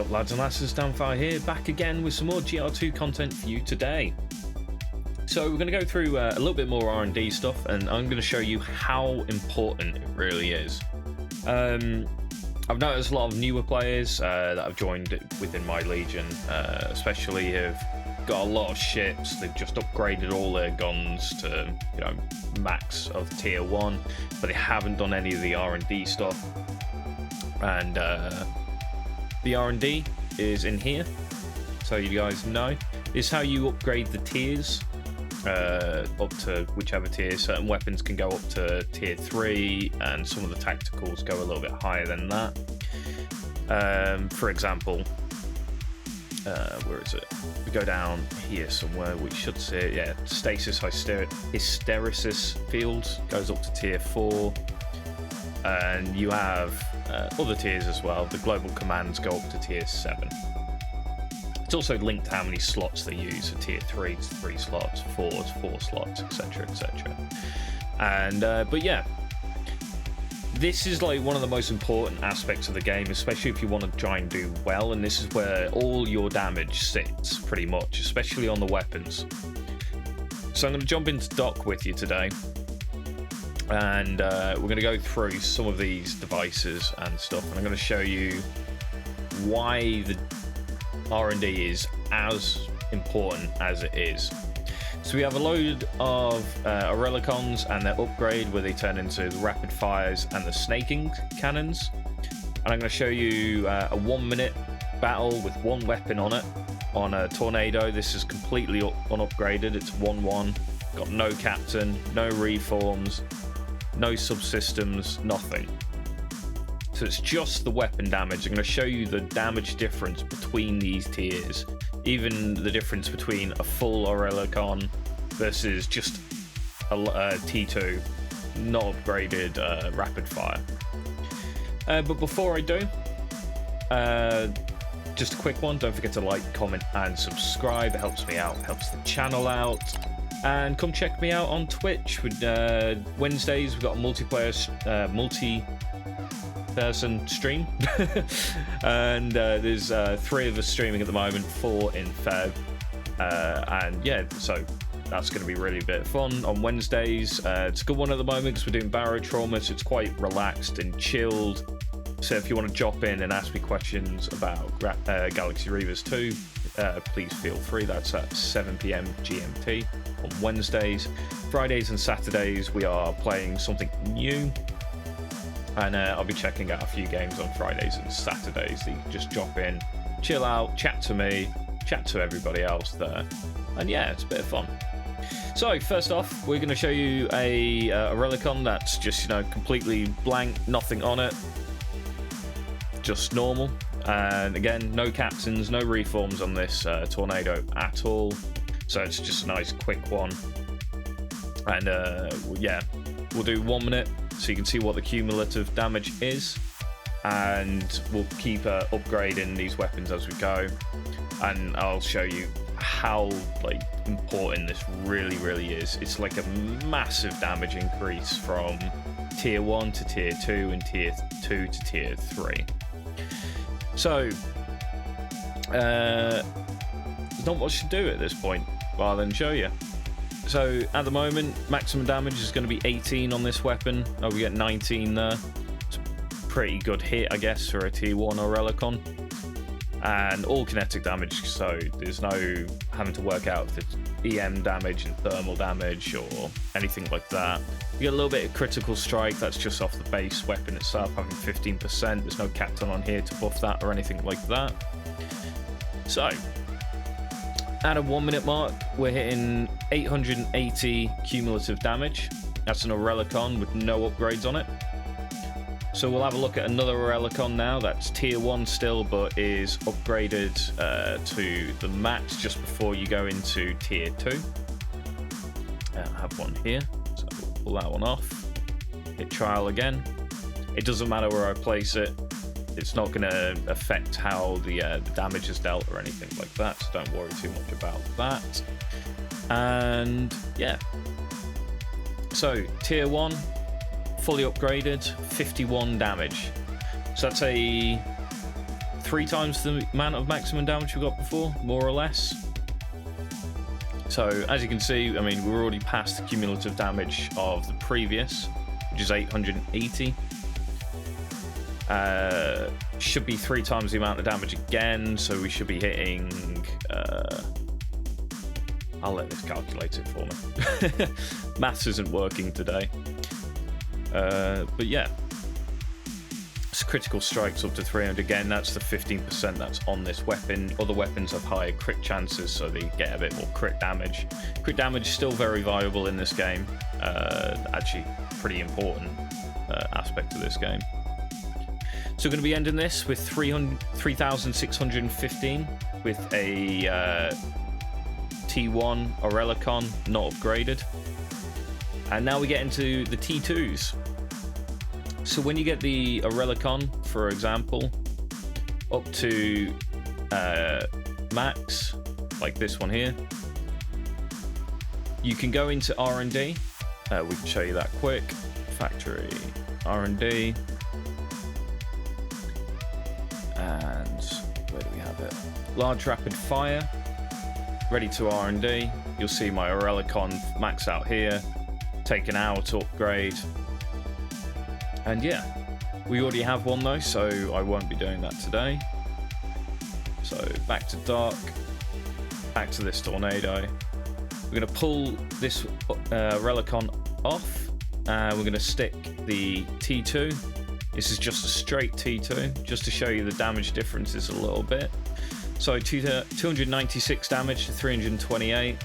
up, lads and lasses? Downfire here, back again with some more GR2 content for you today. So we're going to go through a little bit more R&D stuff, and I'm going to show you how important it really is. I've noticed a lot of newer players that have joined within my legion, especially have got a lot of ships. They've just upgraded all their guns to, you know, max of tier 1, but they haven't done any of the R&D stuff. And the R&D is in here, so you guys know. This is how you upgrade the tiers up to whichever tier. Certain weapons can go up to tier 3, and some of the tacticals go a little bit higher than that. For example, where is it? We go down here somewhere, we should see it. Yeah, Stasis Hysteresis Field goes up to tier 4. And you have other tiers as well. The global commands go up to tier 7. It's also linked to how many slots they use. So tier 3 is 3 slots, 4 is 4 slots, etc, etc. And but yeah, this is like one of the most important aspects of the game, especially if you want to try and do well. And this is where all your damage sits, pretty much, especially on the weapons. So I'm going to jump into dock with you today. And we're going to go through some of these devices and stuff, and I'm going to show you why the R&D is as important as it is. So we have a load of Aurelicons and their upgrade, where they turn into the rapid fires and the snaking cannons. And I'm going to show you a 1-minute battle with one weapon on it, on a Tornado. This is completely unupgraded. It's 1-1, got no captain, no reforms, no subsystems, nothing. So it's just the weapon damage. I'm going to show you the damage difference between these tiers, even the difference between a full Aurelicon versus just a T2 not upgraded rapid fire. But before I do, just a quick one. Don't forget to like, comment and subscribe. It helps me out, helps the channel out. And come check me out on Twitch. With Wednesdays, we've got a multiplayer, multi-person stream. And there's 3 of us streaming at the moment, 4 in Feb. And yeah, so that's going to be really a bit of fun on Wednesdays. It's a good one at the moment because we're doing Barrow Trauma, so it's quite relaxed and chilled. So if you want to drop in and ask me questions about Galaxy Reavers 2, please feel free. That's at 7 PM GMT on Wednesdays. Fridays and Saturdays we are playing something new, and I'll be checking out a few games on Fridays and Saturdays. So you can just drop in, chill out, chat to me, chat to everybody else there, and yeah, it's a bit of fun. So first off, we're going to show you a Aurelicon that's just, you know, completely blank, nothing on it, just normal. And again, no captains, no reforms on this Tornado at all. So it's just a nice quick one. And yeah, we'll do 1 minute so you can see what the cumulative damage is. And we'll keep upgrading these weapons as we go. And I'll show you how like important this really, really is. It's like a massive damage increase from tier 1 to tier 2 and tier 2 to tier 3. So, there's not much to do at this point, rather than show you. So, at the moment, maximum damage is going to be 18 on this weapon. Oh, we get 19 there. It's a pretty good hit, I guess, for a tier 1 Aurelicon. And all kinetic damage, so there's no having to work out if it's EM damage and thermal damage or anything like that. You get a little bit of critical strike, that's just off the base weapon itself, having 15%. There's no captain on here to buff that or anything like that. So, at a 1 minute mark, we're hitting 880 cumulative damage. That's an Aurelicon with no upgrades on it. So we'll have a look at another Aurelicon now. That's tier 1 still, but is upgraded to the max just before you go into tier 2. I have one here, so we'll pull that one off. Hit trial again. It doesn't matter where I place it. It's not going to affect how the damage is dealt or anything like that, so don't worry too much about that. And yeah. So tier 1. Fully upgraded, 51 damage. So that's a 3 times the amount of maximum damage we got before, more or less. So as you can see, I mean, we're already past the cumulative damage of the previous, which is 880. Should be 3 times the amount of damage again, so we should be hitting... I'll let this calculate it for me. Maths isn't working today. But yeah. Critical strikes up to 300 again. That's the 15% that's on this weapon. Other weapons have higher crit chances, so they get a bit more crit damage. Crit damage is still very viable in this game. Actually, pretty important aspect of this game. So we're going to be ending this with 3,615 with a T1 Aurelicon, not upgraded. And now we get into the T2s. So when you get the Aurelicon, for example, up to max, like this one here, you can go into R&D. We can show you that quick. Factory R&D. And where do we have it? Large rapid fire. Ready to R&D. You'll see my Aurelicon max out here. Taken out upgrade. And yeah, we already have one though, so I won't be doing that today. So back to dark, back to this tornado. We're going to pull this Aurelicon off, and we're going to stick the T2. This is just a straight T2, just to show you the damage differences a little bit. So 296 damage to 328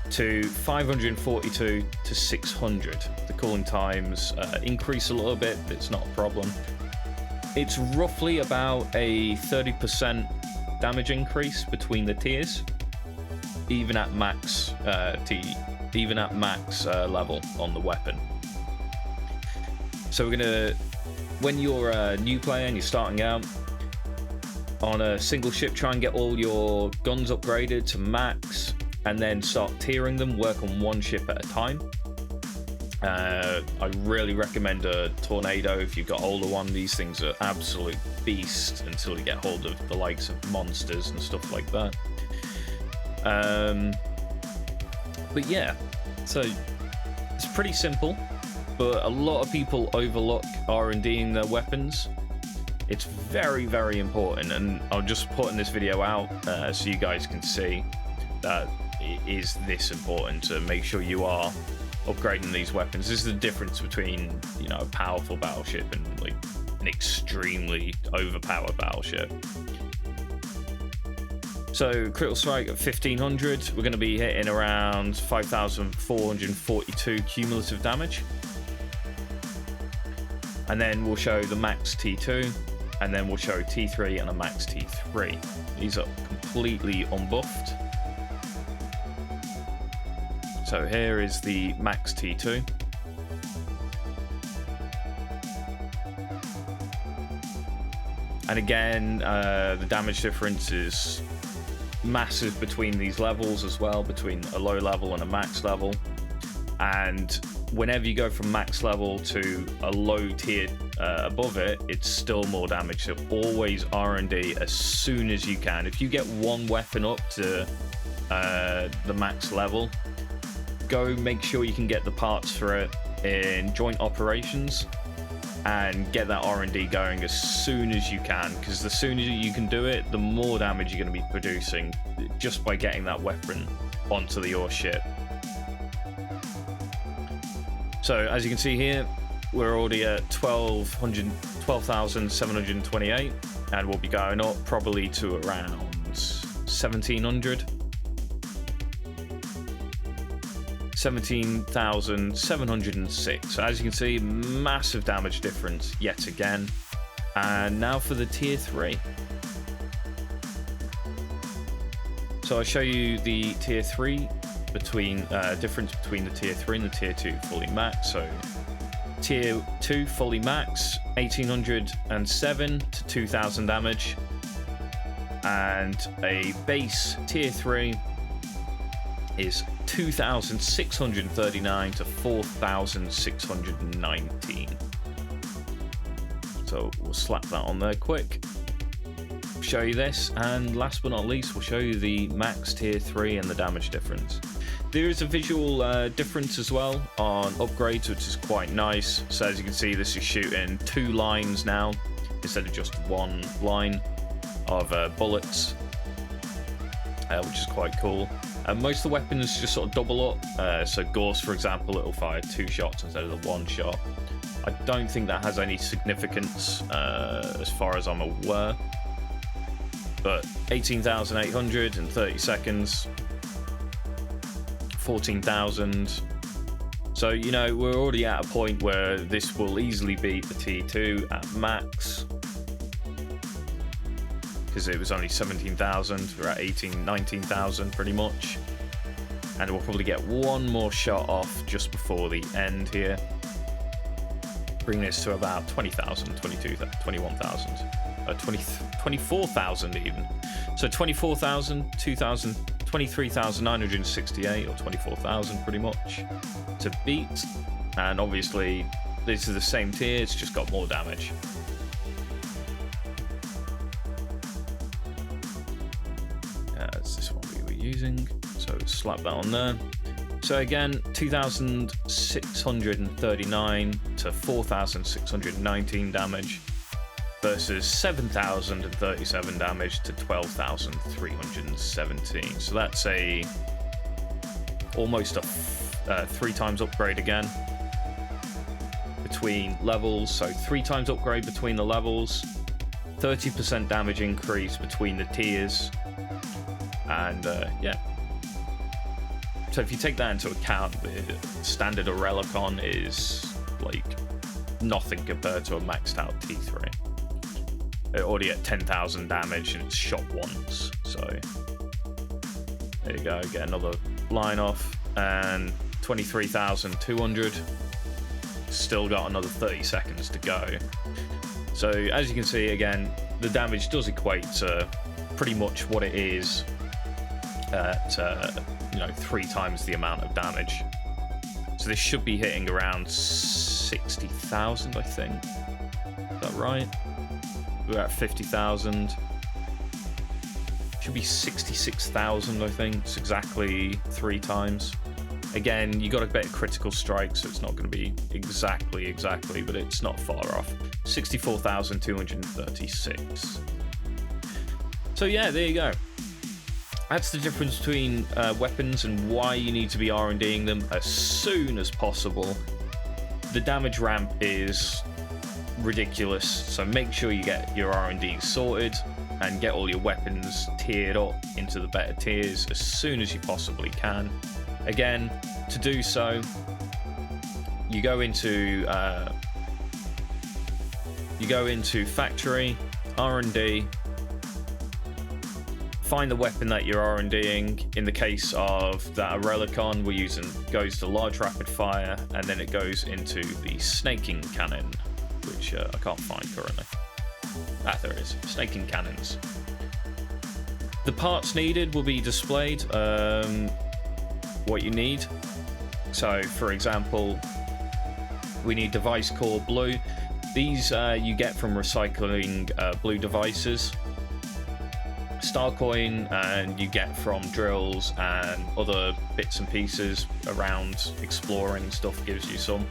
to 542 to 600. The cooling times increase a little bit, but it's not a problem. It's roughly about a 30% damage increase between the tiers, even at max level on the weapon. So we're gonna, when you're a new player and you're starting out on a single ship, try and get all your guns upgraded to max, and then start tiering them, work on one ship at a time. I really recommend a Tornado if you've got older one. These things are absolute beast until you get hold of the likes of monsters and stuff like that. But yeah, so it's pretty simple, but a lot of people overlook R&Ding their weapons. It's very, very important, and I'm just putting this video out so you guys can see that it is this important to make sure you are upgrading these weapons. This is the difference between, you know, a powerful battleship and like an extremely overpowered battleship. So critical strike at 1500, we're going to be hitting around 5,442 cumulative damage. And then we'll show the max T2, and then we'll show T3 and a max T3. These are completely unbuffed. So here is the max T2. And again, the damage difference is massive between these levels as well, between a low level and a max level. And whenever you go from max level to a low tier above it, it's still more damage. So always R&D as soon as you can. If you get one weapon up to the max level, go make sure you can get the parts for it in joint operations and get that R&D going as soon as you can, because the sooner you can do it, the more damage you're going to be producing just by getting that weapon onto your ship. So as you can see here, we're already at 12,728, and we'll be going up probably to around 1,700. 17,706. So as you can see, massive damage difference yet again. And now for the tier 3. So I'll show you the tier 3 difference between the tier 3 and the tier 2 fully max. So tier 2 fully max, 1,807 to 2,000 damage, and a base tier 3 is 2,639 to 4,619. So we'll slap that on there quick. show you this, and last but not least, we'll show you the max tier 3 and the damage difference. There is a visual difference as well on upgrades, which is quite nice. So as you can see, this is shooting 2 lines now instead of just 1 line of bullets, which is quite cool. Most of the weapons just sort of double up. So Gorse, for example, it'll fire 2 shots instead of the 1 shot. I don't think that has any significance as far as I'm aware. But 18,800 in 30 seconds. 14,000. So, you know, we're already at a point where this will easily beat the T2 at max. Because it was only 17,000. We're at 19,000 pretty much. And we'll probably get one more shot off just before the end here. Bring this to about 20,000, 22,000, 21,000. 24,000 even. So 24,000, 2,000, 23,968 or 24,000 pretty much to beat. And obviously this is the same tier, it's just got more damage. It's this one we were using, so slap that on there. So again, 2,639 to 4,619 damage versus 7,037 damage to 12,317. So that's almost a 3 times upgrade again between levels. So 3 times upgrade between the levels, 30% damage increase between the tiers, and yeah. So if you take that into account, the standard Aurelicon is like nothing compared to a maxed out T3. It already at 10,000 damage and it's shot once. So there you go, get another line off, and 23,200. Still got another 30 seconds to go. So as you can see, again, the damage does equate to pretty much what it is at 3 times the amount of damage. So this should be hitting around 60,000, I think. Is that right? We're at 50,000. Should be 66,000, I think. It's exactly 3 times. Again, you got a better critical strike, so it's not going to be exactly, but it's not far off. 64,236. So yeah, there you go. That's the difference between weapons and why you need to be R&Ding them as soon as possible. The damage ramp is ridiculous, so make sure you get your R&D sorted and get all your weapons tiered up into the better tiers as soon as you possibly can. Again, to do so, you go into factory, R&D, find the weapon that you're R&Ding. In the case of that Aurelicon, we're using goes to large rapid fire, and then it goes into the snaking cannon, which I can't find currently. Ah, there it is. Snaking cannons. The parts needed will be displayed. What you need. So, for example, we need device core blue. These you get from recycling blue devices. Starcoin, and you get from drills and other bits and pieces around exploring stuff, gives you some.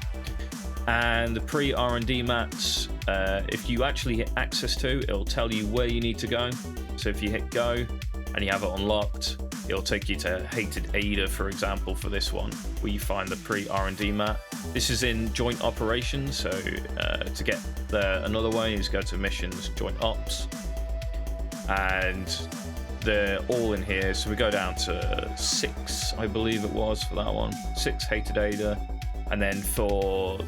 And the pre-R&D mats, if you actually hit access to, it'll tell you where you need to go. So if you hit go and you have it unlocked, it'll take you to Hated Ada, for example, for this one, where you find the pre-R&D mat. This is in joint operations, so to get there another way is go to missions, joint ops, and they're all in here. So we go down to 6, I believe it was, for that one. 6 Hated Ada. And then for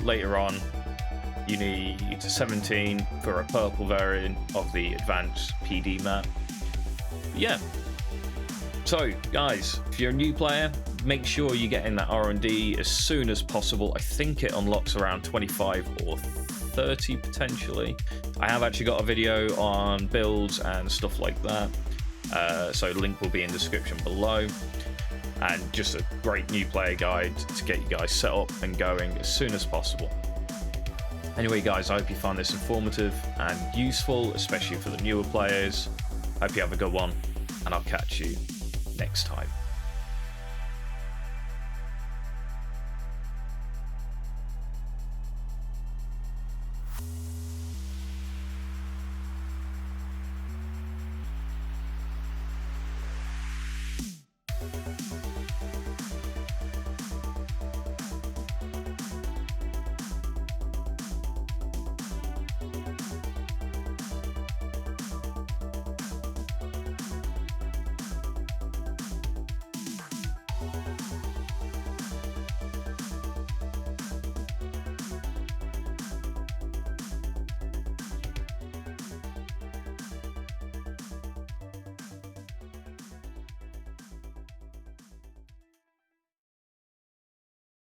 later on, you need 17 for a purple variant of the advanced PD map. Yeah. So, guys, if you're a new player, make sure you get in that R&D as soon as possible. I think it unlocks around 25 or 30 potentially. I have actually got a video on builds and stuff like that. So link will be in the description below. And just a great new player guide to get you guys set up and going as soon as possible. Anyway, guys, I hope you find this informative and useful, especially for the newer players. Hope you have a good one, and I'll catch you next time.